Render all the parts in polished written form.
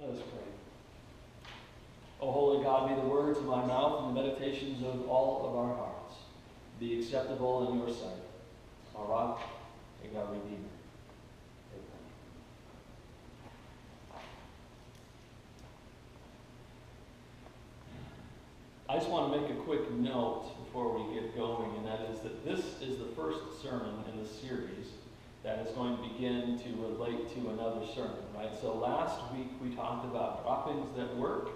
Let us pray. O holy God, may the words of my mouth and the meditations of all of our hearts be acceptable in your sight, our rock and our Redeemer. Amen. I just want to make a quick note before we get going, and that is that this is the first sermon in the series that is going to begin to relate to another sermon, right? So last week we talked about droppings that work,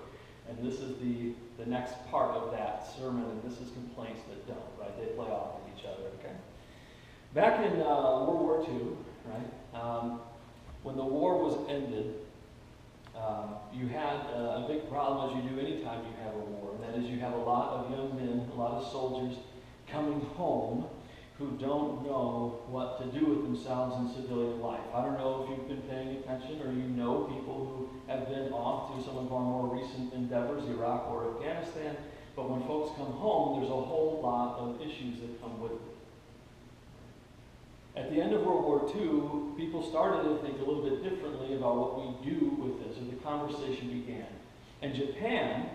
and this is the next part of that sermon, and this is complaints that don't, right? They play off of each other, okay? Back in World War II, right, when the war was ended, you had a big problem, as you do anytime you have a war, and that is you have a lot of young men, a lot of soldiers coming home who don't know what to do with themselves in civilian life. I don't know if you've been paying attention or you know people who have been off to some of our more recent endeavors, Iraq or Afghanistan, but when folks come home, there's a whole lot of issues that come with it. At the end of World War II, people started to think a little bit differently about what we do with this, and the conversation began. And Japan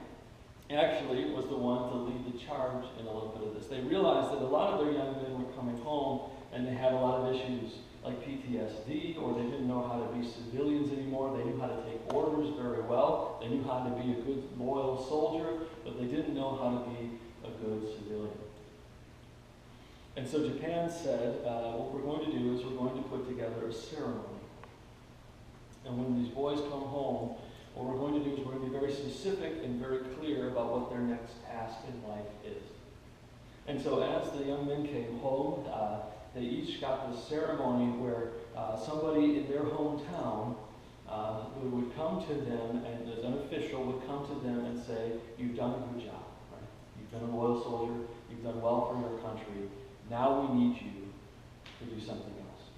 actually was the one to lead the charge in a little bit of this. They realized that a lot of their young men were coming home and they had a lot of issues like PTSD, or they didn't know how to be civilians anymore. They knew how to take orders very well. They knew how to be a good, loyal soldier, but they didn't know how to be a good civilian. And so Japan said, what we're going to do is we're going to put together a ceremony. And when these boys come home, what we're going to do is we're going to be very specific and very clear about what their next task in life is. And so as the young men came home, they each got this ceremony where somebody in their hometown who would come to them, and as an official would come to them and say, you've done a good job, right? You've been a loyal soldier, you've done well for your country. Now we need you to do something else.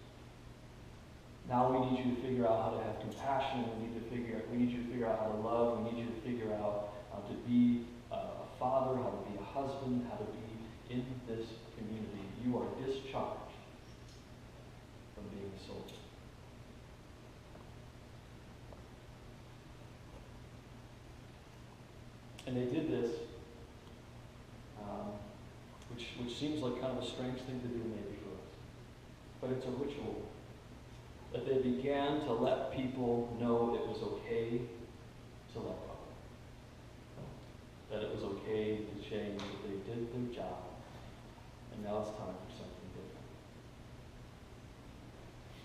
Now we need you to figure out how to have compassion. We need you to figure out how to love. We need you to figure out how to be a father, how to be a husband, how to be in this community. You are discharged from being a soldier. And they did this, which seems like kind of a strange thing to do maybe for us. But it's a ritual. That they began to let people know it was okay to let go. That it was okay to change, that they did their job, and now it's time for something different.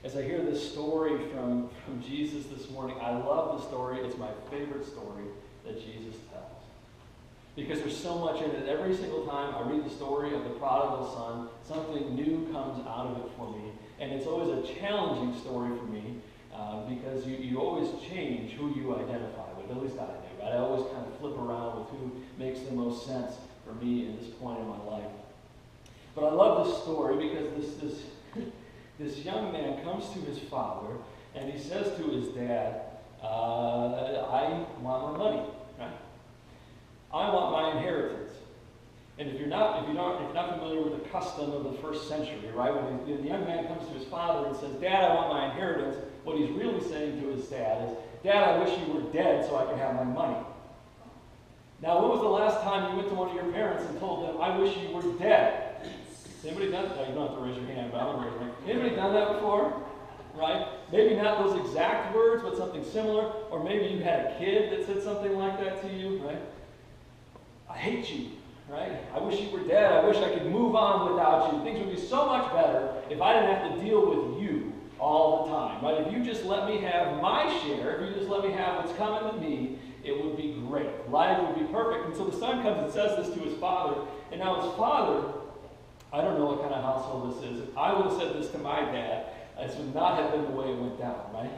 As I hear this story from Jesus this morning, I love the story. It's my favorite story that Jesus tells. Because there's so much in it. Every single time I read the story of the prodigal son, something new comes out of it for me. And it's always a challenging story for me because you always change who you identify with. At least I do. Right? I always kind of flip around with who makes the most sense for me in this point in my life. But I love this story because this young man comes to his father and he says to his dad, I want my money. Right? I want my inheritance. And if you're not familiar with the custom of the first century, right? When the young man comes to his father and says, Dad, I want my inheritance, what he's really saying to his dad is, Dad, I wish you were dead so I could have my money. Now, when was the last time you went to one of your parents and told them, I wish you were dead? Has anybody done that? No, you don't have to raise your hand, but I'm going to raise my hand. Anybody done that before? Right? Maybe not those exact words, but something similar. Or maybe you had a kid that said something like that to you, right? I hate you. Right? I wish you were dead. I wish I could move on without you. Things would be so much better if I didn't have to deal with you all the time. Right? If you just let me have my share, if you just let me have what's coming to me, it would be great. Life would be perfect. And so the son comes and says this to his father. And now his father, I don't know what kind of household this is. If I would have said this to my dad, this would not have been the way it went down, right?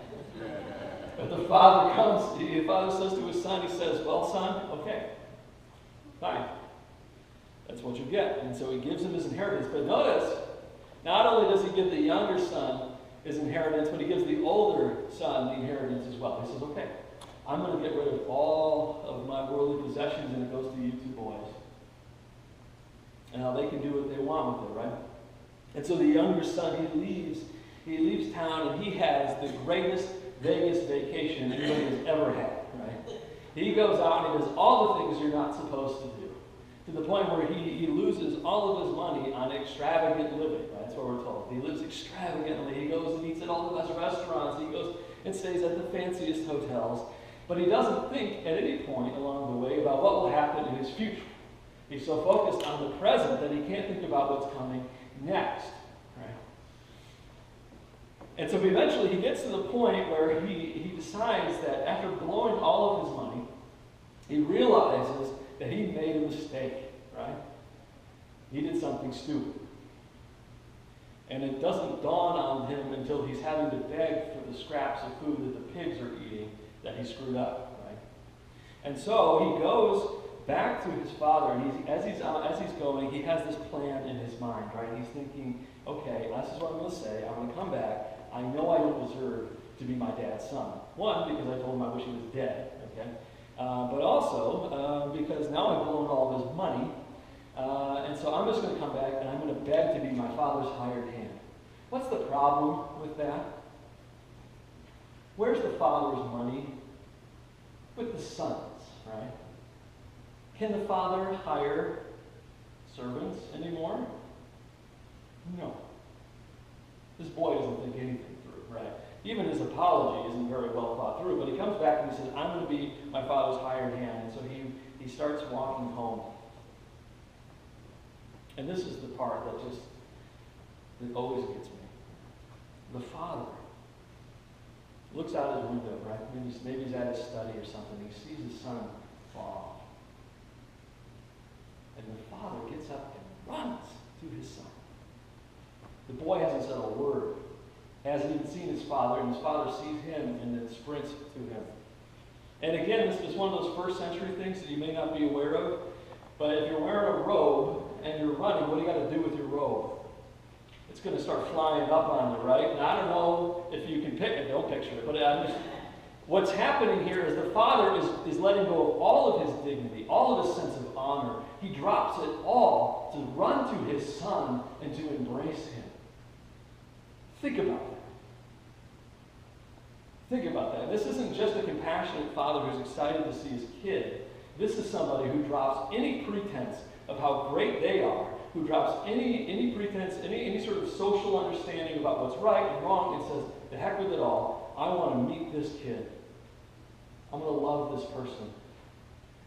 But the father says to his son, he says, well, son, okay, fine. That's what you get. And so he gives him his inheritance. But notice, not only does he give the younger son his inheritance, but he gives the older son the inheritance as well. He says, okay, I'm going to get rid of all of my worldly possessions, and it goes to you two boys. And now they can do what they want with it, right? And so the younger son, he leaves town, and he has the greatest Vegas vacation anybody has ever had, right? He goes out and he does all the things you're not supposed to do, to the point where he loses all of his money on extravagant living. Right? That's what we're told. He lives extravagantly. He goes and eats at all the best restaurants. He goes and stays at the fanciest hotels. But he doesn't think at any point along the way about what will happen in his future. He's so focused on the present that he can't think about what's coming next. Right? And so eventually he gets to the point where he decides that after blowing all of his money, he realizes that he made a mistake, right? He did something stupid. And it doesn't dawn on him until he's having to beg for the scraps of food that the pigs are eating that he screwed up, right? And so he goes back to his father, and as he's going, he has this plan in his mind, right? He's thinking, okay, this is what I'm going to say. I'm going to come back. I know I don't deserve to be my dad's son. One, because I told him I wish he was dead, okay? But also because now I've blown all of his money, and so I'm just going to come back and I'm going to beg to be my father's hired hand. What's the problem with that? Where's the father's money? With the sons, right? Can the father hire servants anymore? No. This boy doesn't think anything through, right? Even his apology isn't very well thought through, but he comes back and he says, I'm going to be my father's hired hand. And so he starts walking home. And this is the part that always gets me. The father looks out his window, right? Maybe he's at his study or something. He sees his son fall. And the father gets up and runs to his son. The boy hasn't said a word. Hasn't even seen his father, and his father sees him and then sprints to him. And again, this is one of those first century things that you may not be aware of. But if you're wearing a robe and you're running, what do you got to do with your robe? It's going to start flying up on you, right? And I don't know if you can don't picture it, but what's happening here is the father is letting go of all of his dignity, all of his sense of honor. He drops it all to run to his son and to embrace him. Think about that. Think about that. This isn't just a compassionate father who's excited to see his kid. This is somebody who drops any pretense of how great they are, who drops any pretense, any sort of social understanding about what's right and wrong, and says, the heck with it all, I want to meet this kid. I'm going to love this person.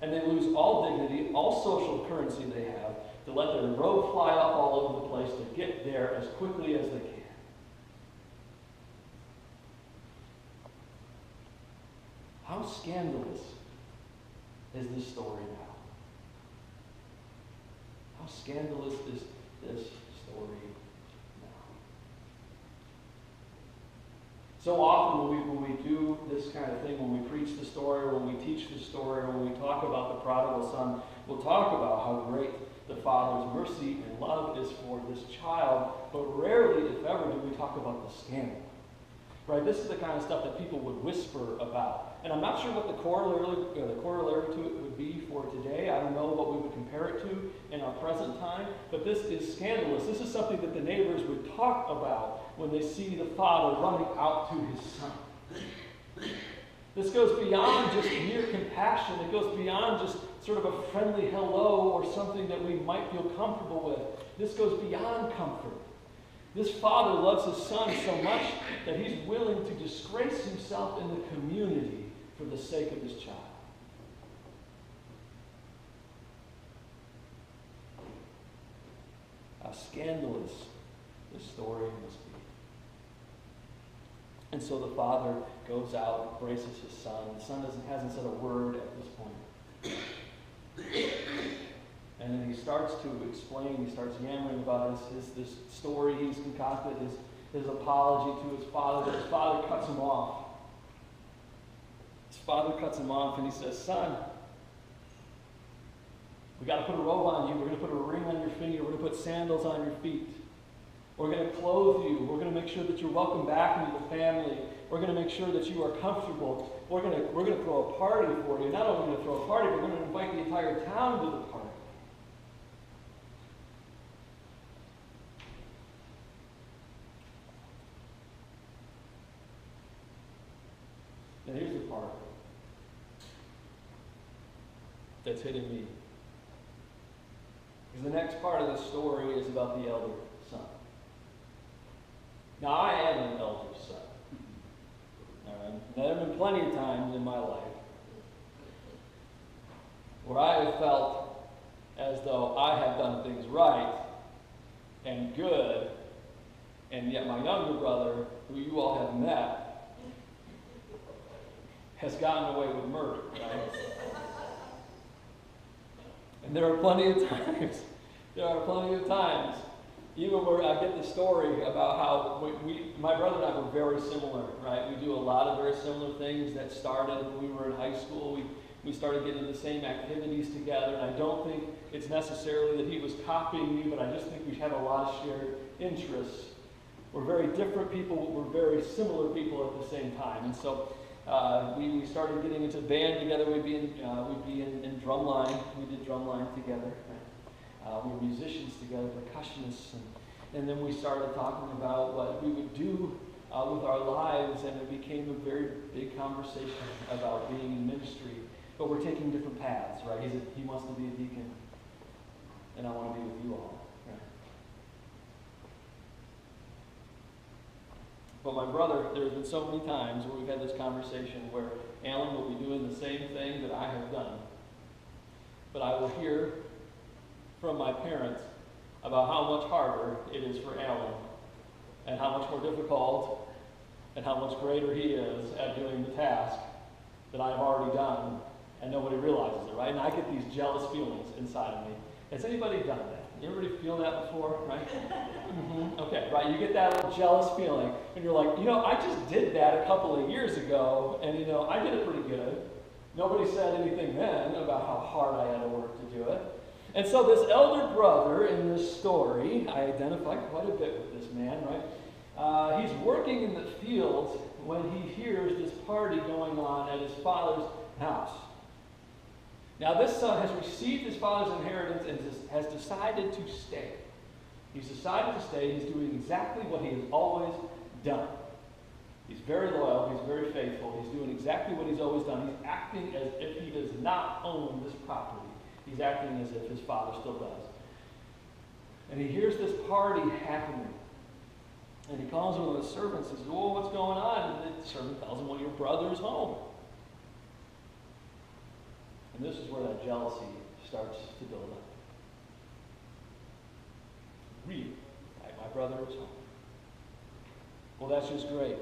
And they lose all dignity, all social currency they have, to let their robe fly up all over the place to get there as quickly as they can. How scandalous is this story now? How scandalous is this story now? So often when we do this kind of thing, when we preach the story, when we teach the story, when we talk about the prodigal son, we'll talk about how great the Father's mercy and love is for this child, but rarely, if ever, do we talk about the scandal. Right? This is the kind of stuff that people would whisper about. And I'm not sure what the corollary to it would be for today. I don't know what we would compare it to in our present time. But this is scandalous. This is something that the neighbors would talk about when they see the father running out to his son. This goes beyond just mere compassion. It goes beyond just sort of a friendly hello or something that we might feel comfortable with. This goes beyond comfort. This father loves his son so much that he's willing to disgrace himself in the community for the sake of his child. How scandalous this story must be. And so the father goes out, embraces his son. The son hasn't said a word at this point. And then he starts to explain, he starts yammering about this story he's concocted, his apology to his father, but his father cuts him off. His father cuts him off and he says, son, we got to put a robe on you. We're going to put a ring on your finger. We're going to put sandals on your feet. We're going to clothe you. We're going to make sure that you're welcome back into the family. We're going to make sure that you are comfortable. We're going to throw a party for you. Not only are we going to throw a party, but we're going to invite the entire town to the party. Now here's the part that's hitting me. Because the next part of the story is about the elder son. Now, I am an elder son. All right? There have been plenty of times in my life where I have felt as though I have done things right and good, and yet my younger brother, who you all have met, has gotten away with murder, right? And there are plenty of times, even where I get the story about how my brother and I were very similar, right? We do a lot of very similar things that started when we were in high school. We started getting the same activities together, and I don't think it's necessarily that he was copying me, but I just think we have a lot of shared interests. We're very different people, but we're very similar people at the same time. And so we started getting into band together. We'd be in drumline. We did drumline together. We were musicians together, percussionists, and then we started talking about what we would do with our lives, and it became a very big conversation about being in ministry. But we're taking different paths, right? He wants to be a deacon, and I want to be with you all. Right? But my brother, there's been so many times where we've had this conversation where Alan will be doing the same thing that I have done. But I will hear from my parents about how much harder it is for Alan, and how much more difficult, and how much greater he is at doing the task that I have already done, and nobody realizes it, right? And I get these jealous feelings inside of me. Has anybody done that? Anybody feel that before, right? Mm-hmm. Okay, right, you get that little jealous feeling, and you're like, I just did that a couple of years ago, and I did it pretty good. Nobody said anything then about how hard I had to work to do it. And so this elder brother in this story, I identify quite a bit with this man, right? He's working in the fields when he hears this party going on at his father's house. Now this son has received his father's inheritance and has decided to stay. He's decided to stay. He's doing exactly what he has always done. He's very loyal. He's very faithful. He's doing exactly what he's always done. He's acting as if he does not own this property. He's acting as if his father still does. And he hears this party happening. And he calls one of the servants and says, "Oh, what's going on?" And the servant tells him, "Well, your brother's home." And this is where that jealousy starts to build up. Really? My brother is home. Well, that's just great.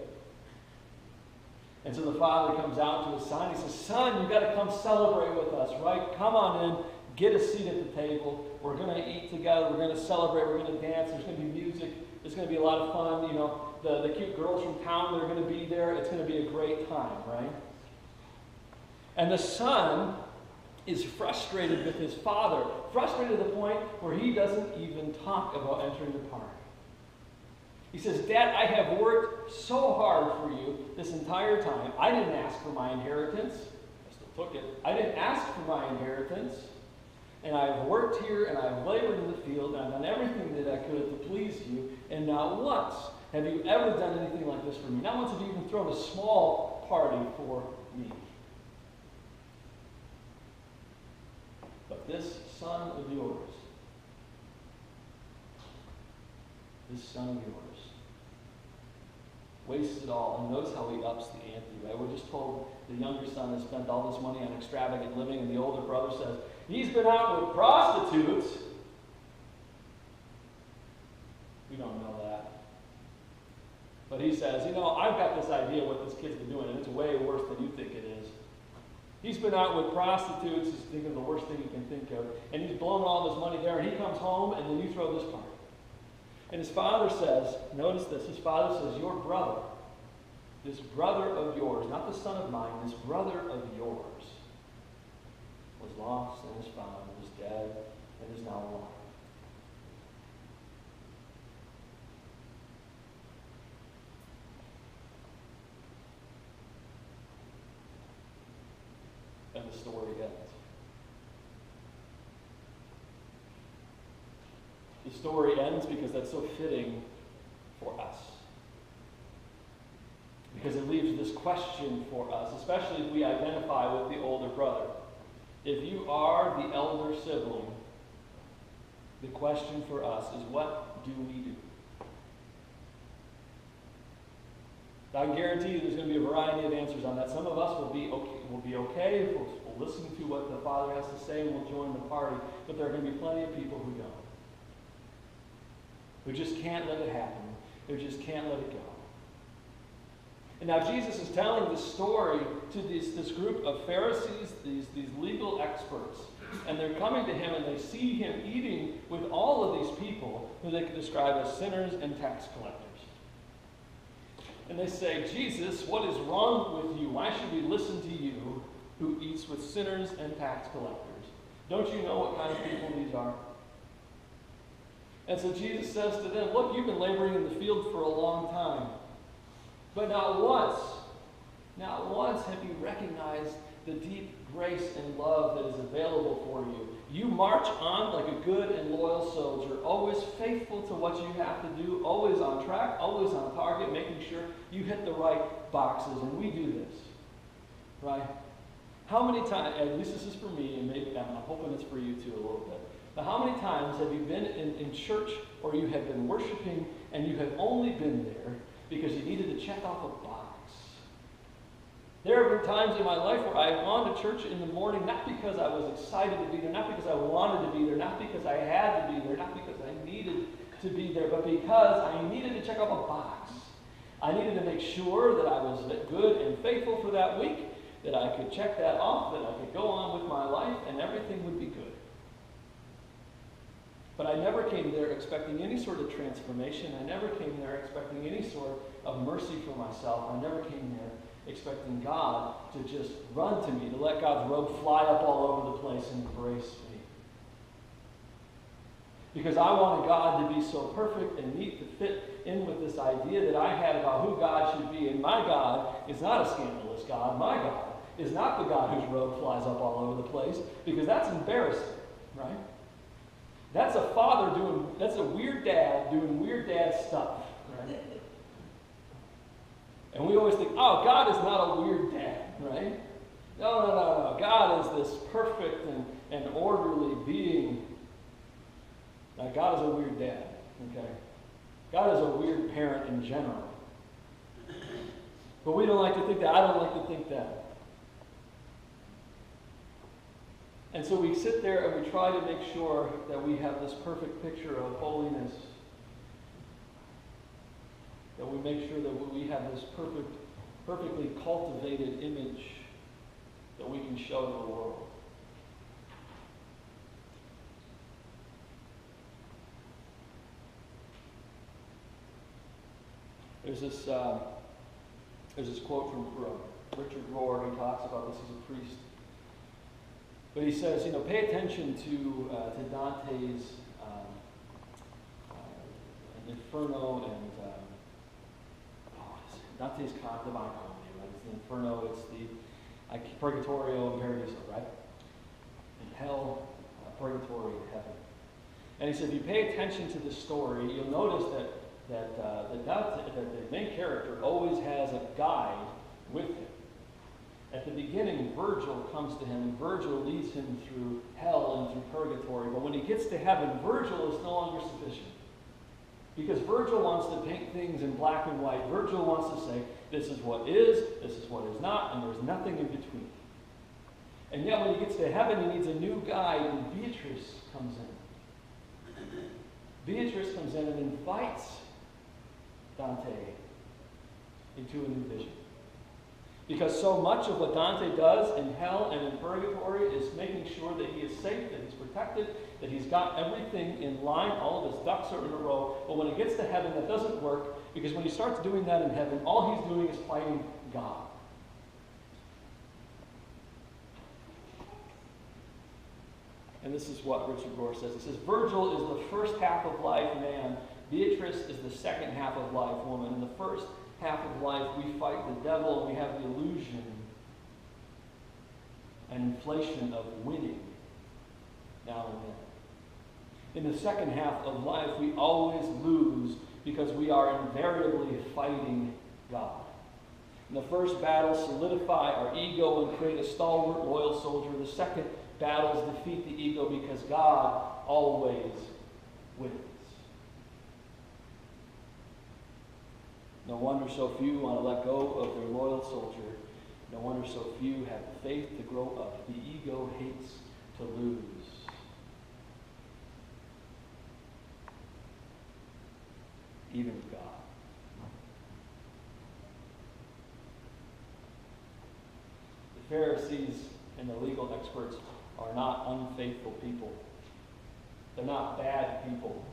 And so the father comes out to his son. He says, "Son, you've got to come celebrate with us, right? Come on in. Get a seat at the table. We're going to eat together. We're going to celebrate. We're going to dance. There's going to be music. There's going to be a lot of fun. The cute girls from town, they're going to be there. It's going to be a great time, right?" And the son is frustrated with his father, frustrated to the point where he doesn't even talk about entering the party. He says, "Dad, I have worked so hard for you this entire time. I didn't ask for my inheritance." I still took it. "I didn't ask for my inheritance. And I've worked here, and I've labored in the field, and I've done everything that I could to please you. And not once have you ever done anything like this for me. Not once have you even thrown a small party for me. But this son of yours, wastes it all." And notice how he ups the ante, right? We're just told the younger son has spent all this money on extravagant living, and the older brother says, "He's been out with prostitutes." We don't know that. But he says, "I've got this idea what this kid's been doing, and it's way worse than you think it is. He's been out with prostitutes." He's thinking of the worst thing you can think of. "And he's blown all this money there, and he comes home, and then you throw this party." And his father says, notice this, his father says, "Your brother, this brother of yours," not the son of mine, "this brother of yours was lost and is found, was dead and is now alive." And the story ends. The story ends because that's so fitting for us. We because it leaves this question for us, especially if we identify with the older brother. If you are the elder sibling, the question for us is, what do we do? I can guarantee you there's going to be a variety of answers on that. Some of us will be okay. We'll listen to what the Father has to say and we'll join the party. But there are going to be plenty of people who don't. Who just can't let it happen. Who just can't let it go. And now Jesus is telling this story to this group of Pharisees, these legal experts. And they're coming to him and they see him eating with all of these people who they could describe as sinners and tax collectors. And they say, Jesus, what is wrong with you? Why should we listen to you who eats with sinners and tax collectors? Don't you know what kind of people these are? And so Jesus says to them, look, you've been laboring in the field for a long time. But not once have you recognized the deep grace and love that is available for you. You march on like a good and loyal soldier, always faithful to what you have to do, always on track, always on target, making sure you hit the right boxes. And we do this, right? How many times, at least this is for me, and maybe I'm hoping it's for you too a little bit, but how many times have you been in church or you have been worshiping and you have only been there because you needed to check off a box? There have been times in my life where I've gone to church in the morning, not because I was excited to be there, not because I wanted to be there, not because I had to be there, not because I needed to be there, but because I needed to check off a box. I needed to make sure that I was good and faithful for that week, that I could check that off, that I could go on with my life, and everything would be good. But I never came there expecting any sort of transformation. I never came there expecting any sort of mercy for myself. I never came there expecting God to just run to me, to let God's robe fly up all over the place and embrace me. Because I wanted God to be so perfect and neat to fit in with this idea that I had about who God should be. And my God is not a scandalous God. My God is not the God whose robe flies up all over the place, because that's embarrassing, right? That's a father that's a weird dad doing weird dad stuff, right? And we always think, oh, God is not a weird dad, right? No. God is this perfect and orderly being. Now, God is a weird dad, okay? God is a weird parent in general. But we don't like to think that. I don't like to think that. And so we sit there and we try to make sure that we have this perfect picture of holiness. That we make sure that we have this perfectly cultivated image that we can show to the world. There's this quote from Richard Rohr. He talks about this as a priest. But he says, pay attention to Dante's Inferno and Dante's Divine Comedy, right? It's the Inferno, it's the Purgatorio and Paradiso, right? And hell, purgatory, and heaven. And he said, if you pay attention to this story, you'll notice that the main character always has a guide with him. At the beginning, Virgil comes to him, and Virgil leads him through hell and through purgatory. But when he gets to heaven, Virgil is no longer sufficient. Because Virgil wants to paint things in black and white. Virgil wants to say, this is what is not, and there's nothing in between. And yet when he gets to heaven, he needs a new guide, and Beatrice comes in. Beatrice comes in and invites Dante into a new vision. Because so much of what Dante does in hell and in purgatory is making sure that he is safe, that he's protected, that he's got everything in line, all of his ducks are in a row. But when he gets to heaven, that doesn't work, because when he starts doing that in heaven, all he's doing is fighting God. And this is what Richard Rohr says. He says, Virgil is the first half of life, man. Beatrice is the second half of life, woman. In the first half of life, we fight the devil, and we have the illusion and inflation of winning now and then. In the second half of life, we always lose because we are invariably fighting God. In the first battle, solidify our ego and create a stalwart, loyal soldier. The second battle is defeat the ego because God always wins. No wonder so few want to let go of their loyal soldier. No wonder so few have the faith to grow up. The ego hates to lose. Even God. The Pharisees and the legal experts are not unfaithful people. They're not bad people.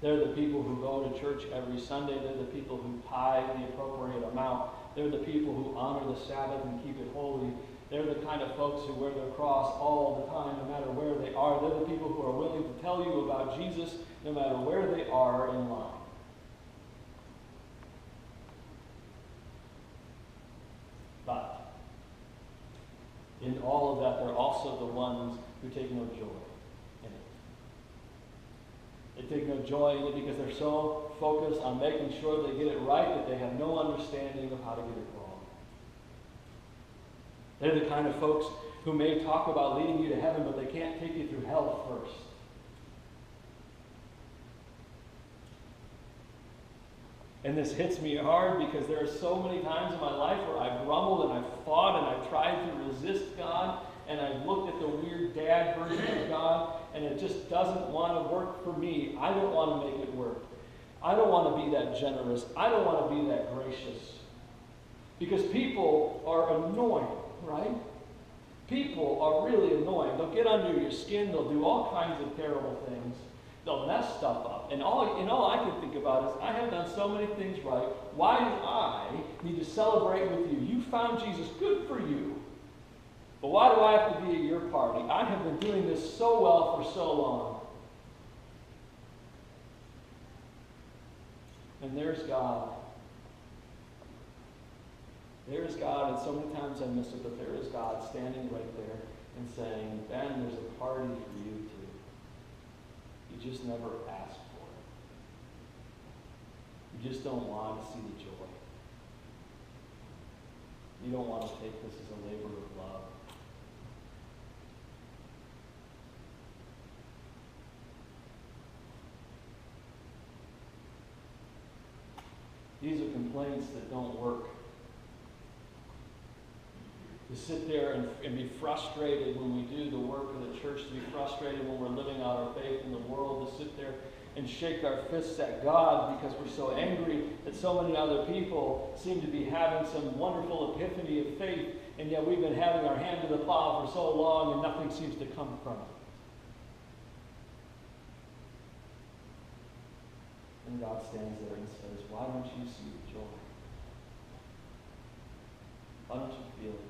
They're the people who go to church every Sunday. They're the people who tithe the appropriate amount. They're the people who honor the Sabbath and keep it holy. They're the kind of folks who wear their cross all the time, no matter where they are. They're the people who are willing to tell you about Jesus, no matter where they are in line. But in all of that, they're also the ones who take no joy in it. They take no joy in it because they're so focused on making sure they get it right that they have no understanding of how to get it wrong. They're the kind of folks who may talk about leading you to heaven, but they can't take you through hell first. And this hits me hard because there are so many times in my life where I've grumbled and I've fought and I've tried to resist God and I've looked at the weird dad version of God and it just doesn't want to work for me. I don't want to make it work. I don't want to be that generous. I don't want to be that gracious. Because people are annoying, right? People are really annoying. They'll get under your skin. They'll do all kinds of terrible things. They'll mess stuff up. And all I can think about is, I have done so many things right. Why do I need to celebrate with you? You found Jesus. Good for you. But why do I have to be at your party? I have been doing this so well for so long. And there's God. There's God, and so many times I miss it, but there is God standing right there and saying, Ben, there's a party for you too. You just never asked for it. You just don't want to see the joy. You don't want to take this as a labor of love. These are complaints that don't work. To sit there and be frustrated when we do the work of the church, to be frustrated when we're living out our faith in the world, to sit there and shake our fists at God because we're so angry that so many other people seem to be having some wonderful epiphany of faith, and yet we've been having our hand to the plow for so long and nothing seems to come from it. And God stands there and says, why don't you see the joy? Why don't you feel it?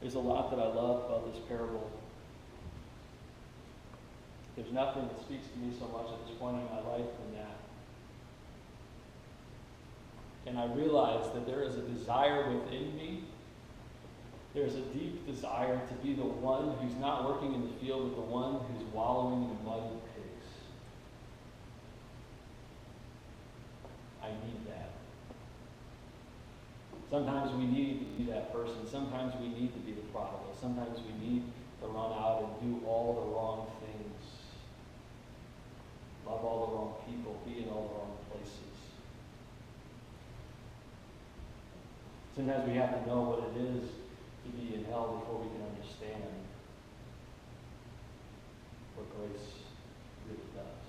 There's a lot that I love about this parable. There's nothing that speaks to me so much at this point in my life than that. And I realize that there is a desire within me. There's a deep desire to be the one who's not working in the field, but the one who's wallowing in the mud and pigs. I need that. Sometimes we need to be that person. Sometimes we need to be the prodigal. Sometimes we need to run out and do all the wrong things. Love all the wrong people. Be in all the wrong places. Sometimes we have to know what it is to be in hell before we can understand what grace really does.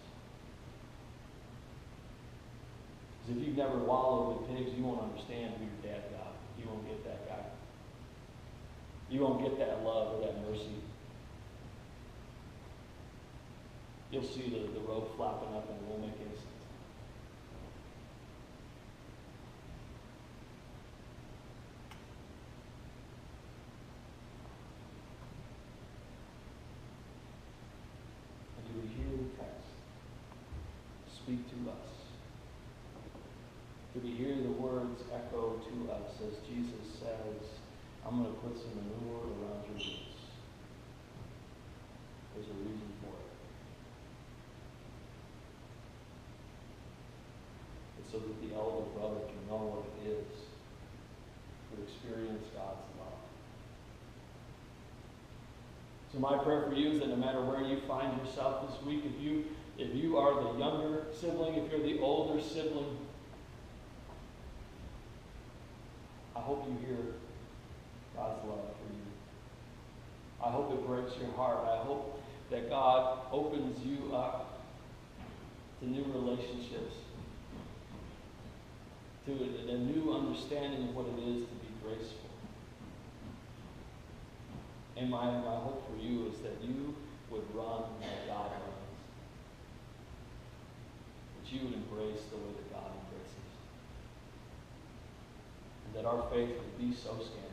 Because if you've never wallowed with pigs, you won't understand who your dad got. You won't get that guy. You won't get that love or that mercy. You'll see the rope flapping up and it won't make any sense. And do we hear the text speak to us? Do we hear the words echo to us as Jesus says, I'm going to put some manure around your roots. so that the elder brother can know what it is to experience God's love. So my prayer for you is that no matter where you find yourself this week, if you are the younger sibling, if you're the older sibling, I hope you hear God's love for you. I hope it breaks your heart. I hope that God opens you up to new relationships, to a new understanding of what it is to be graceful. And my hope for you is that you would run like God runs. That you would embrace the way that God embraces. And that our faith would be so scandalous